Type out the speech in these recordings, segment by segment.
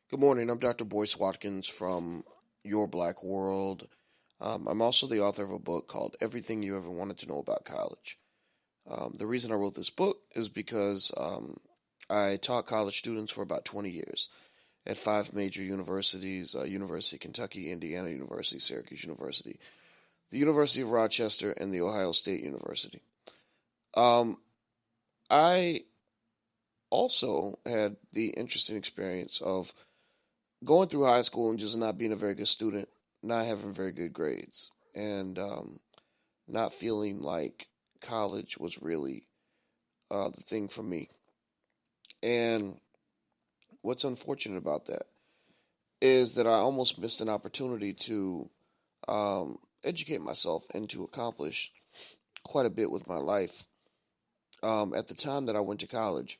Good morning. I'm Dr. Boyce Watkins from Your Black World. I'm also the author of a book called Everything You Ever Wanted to Know About College. The reason I wrote this book is because I taught college students for about 20 years at five major universities: University of Kentucky, Indiana University, Syracuse University, the University of Rochester, and the Ohio State University. Um, I also had the interesting experience of going through high school and just not being a very good student, not having very good grades, and not feeling like college was really the thing for me. And what's unfortunate about that is that I almost missed an opportunity to educate myself and to accomplish quite a bit with my life. At the time that I went to college,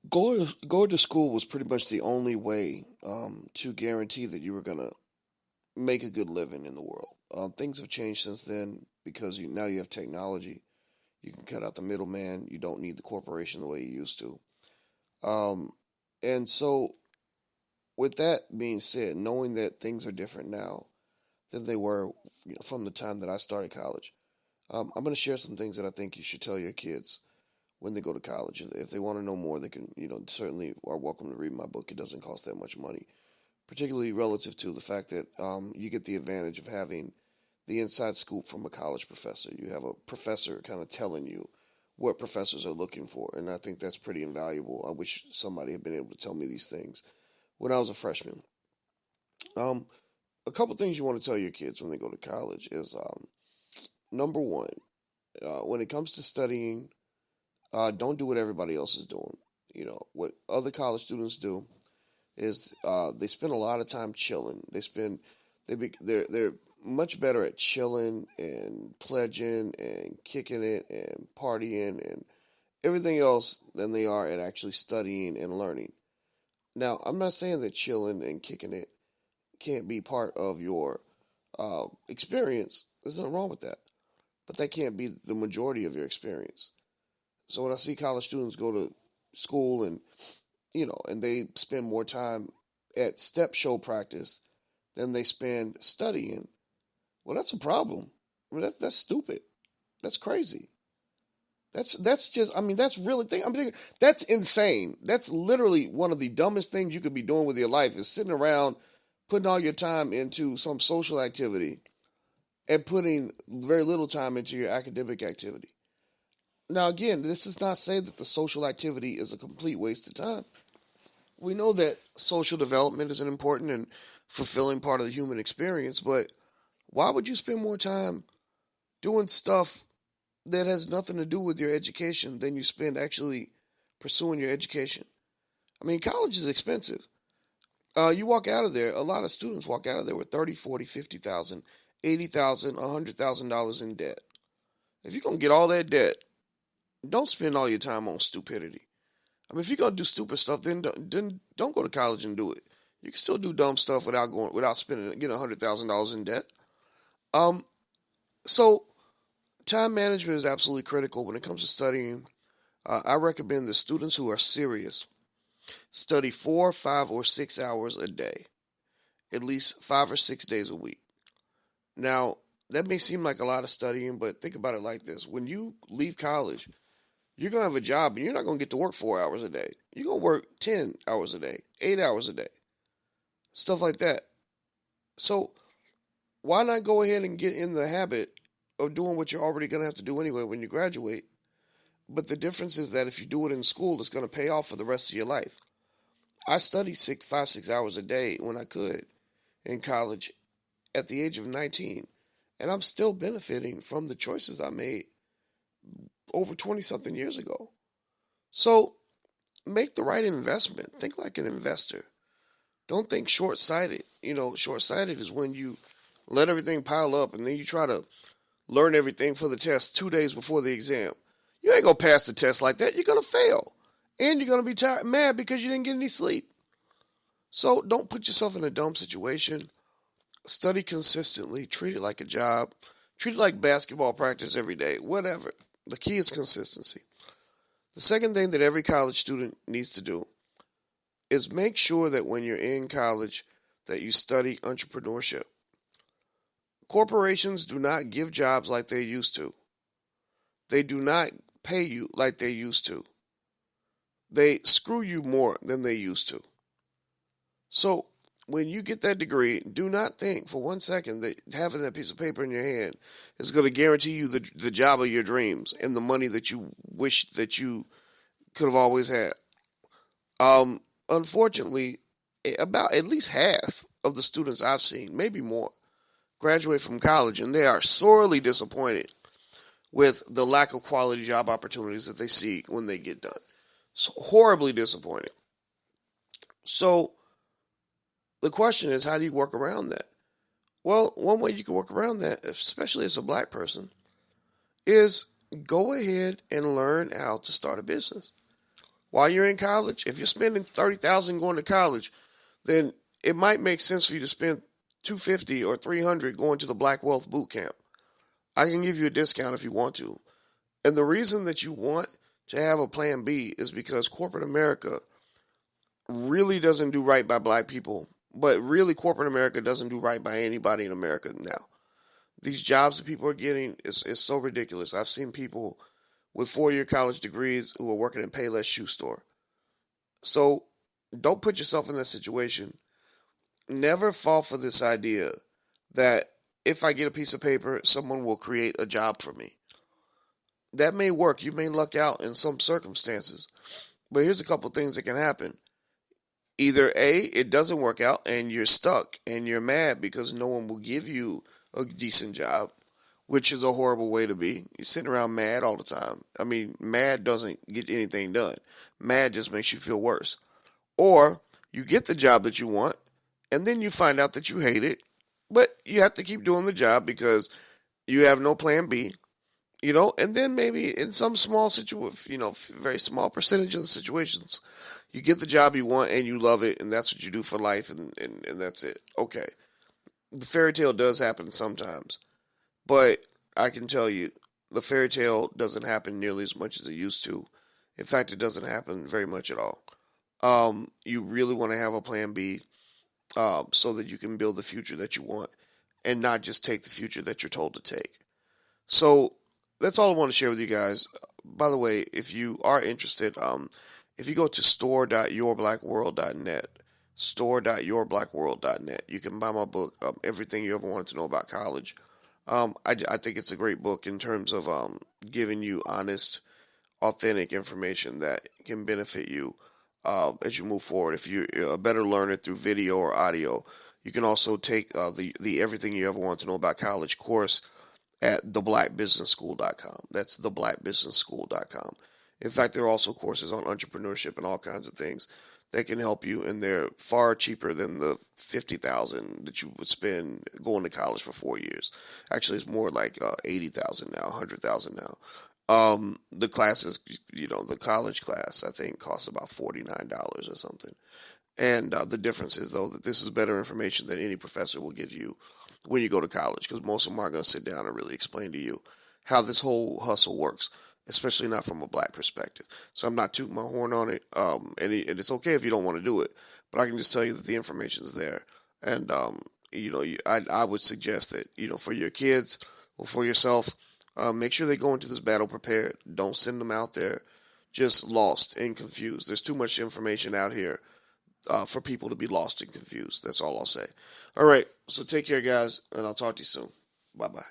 going to school was pretty much the only way to guarantee that you were going to make a good living in the world. Things have changed since then because now you have technology. You can cut out the middleman. You don't need the corporation the way you used to. Um, and so, with that being said, knowing that things are different now than they were from the time that I started college, I'm going to share some things that I think you should tell your kids when they go to college. If they want to know more, they can, certainly are welcome to read my book. It doesn't cost that much money, particularly relative to the fact that you get the advantage of having the inside scoop from a college professor. You have a professor kind of telling you what professors are looking for, and I think that's pretty invaluable. I wish somebody had been able to tell me these things when I was a freshman. Um, a couple things you want to tell your kids when they go to college is number one, when it comes to studying, don't do what everybody else is doing. What other college students do is they spend a lot of time chilling. They're much better at chilling and pledging and kicking it and partying and everything else than they are at actually studying and learning. Now, I'm not saying that chilling and kicking it can't be part of your experience. There's nothing wrong with that, but that can't be the majority of your experience. So when I see college students go to school and they spend more time at step show practice than they spend studying, well, that's a problem. I mean, that's stupid. That's crazy. That's just. I mean, that's really thing. I'm thinking that's insane. That's literally one of the dumbest things you could be doing with your life is sitting around putting all your time into some social activity and putting very little time into your academic activity. Now, again, this is not saying that the social activity is a complete waste of time. We know that social development is an important and fulfilling part of the human experience, but why would you spend more time doing stuff that has nothing to do with your education than you spend actually pursuing your education? I mean, college is expensive. You walk out of there, a lot of students walk out of there with 30, 40, 50,000, 80,000, $100,000 in debt. If you're going to get all that debt, don't spend all your time on stupidity. I mean, if you're gonna do stupid stuff, then don't go to college and do it. You can still do dumb stuff without spending getting $100,000 in debt. Um, so time management is absolutely critical when it comes to studying. I recommend that students who are serious study 4, 5, or 6 hours a day, at least 5 or 6 days a week. Now, that may seem like a lot of studying, but think about it like this: when you leave college, you're going to have a job and you're not going to get to work 4 hours a day. You're going to work 10 hours a day, 8 hours a day, stuff like that. So, why not go ahead and get in the habit of doing what you're already going to have to do anyway when you graduate? But the difference is that if you do it in school, it's going to pay off for the rest of your life. I studied 6 hours a day when I could in college at the age of 19, and I'm still benefiting from the choices I made over 20 something years ago. So, make the right investment. Think like an investor. Don't think short sighted. Short sighted is when you let everything pile up and then you try to learn everything for the test 2 days before the exam. You ain't gonna pass the test like that. You're gonna fail. And you're gonna be mad because you didn't get any sleep. So don't put yourself in a dumb situation. Study consistently. Treat it like a job. Treat it like basketball practice every day. Whatever. The key is consistency. The second thing that every college student needs to do is make sure that when you're in college that you study entrepreneurship. Corporations do not give jobs like they used to. They do not pay you like they used to. They screw you more than they used to. So when you get that degree, do not think for 1 second that having that piece of paper in your hand is going to guarantee you the job of your dreams and the money that you wish that you could have always had. Unfortunately, about at least half of the students I've seen, maybe more, graduate from college and they are sorely disappointed with the lack of quality job opportunities that they see when they get done. So horribly disappointed. So the question is, how do you work around that? Well, one way you can work around that, especially as a black person, is go ahead and learn how to start a business. While you're in college, if you're spending $30,000 going to college, then it might make sense for you to spend $250 or $300 going to the Black Wealth Boot Camp. I can give you a discount if you want to. And the reason that you want to have a plan B is because corporate America really doesn't do right by black people. But really, corporate America doesn't do right by anybody in America now. These jobs that people are getting is so ridiculous. I've seen people with 4-year college degrees who are working in Payless Shoe Store. So don't put yourself in that situation. Never fall for this idea that if I get a piece of paper, someone will create a job for me. That may work. You may luck out in some circumstances. But here's a couple things that can happen. Either A, it doesn't work out and you're stuck and you're mad because no one will give you a decent job, which is a horrible way to be. You're sitting around mad all the time. I mean, mad doesn't get anything done. Mad just makes you feel worse. Or you get the job that you want and then you find out that you hate it, but you have to keep doing the job because you have no plan B. And then maybe in some small very small percentage of the situations, you get the job you want and you love it, and that's what you do for life, and that's it. Okay. The fairy tale does happen sometimes, but I can tell you, the fairy tale doesn't happen nearly as much as it used to. In fact, it doesn't happen very much at all. You really want to have a plan B so that you can build the future that you want and not just take the future that you're told to take. So that's all I want to share with you guys. By the way, if you are interested, if you go to store.yourblackworld.net, store.yourblackworld.net, you can buy my book, Everything You Ever Wanted to Know About College. I think it's a great book in terms of giving you honest, authentic information that can benefit you as you move forward. If you're a better learner through video or audio, you can also take the Everything You Ever Want to Know About College course at theblackbusinessschool.com. That's theblackbusinessschool.com. In fact, there are also courses on entrepreneurship and all kinds of things that can help you, and they're far cheaper than the $50,000 that you would spend going to college for 4 years. Actually, it's more like $80,000 now, $100,000 now. The classes, the college class, I think costs about $49 or something. And the difference is, though, that this is better information than any professor will give you when you go to college, because most of them aren't going to sit down and really explain to you how this whole hustle works, especially not from a black perspective. So I'm not tooting my horn on it, and it's okay if you don't want to do it, but I can just tell you that the information is there. And, I would suggest that, for your kids or for yourself, make sure they go into this battle prepared. Don't send them out there just lost and confused. There's too much information out here for people to be lost and confused. That's all I'll say. All right, so take care, guys, and I'll talk to you soon. Bye-bye.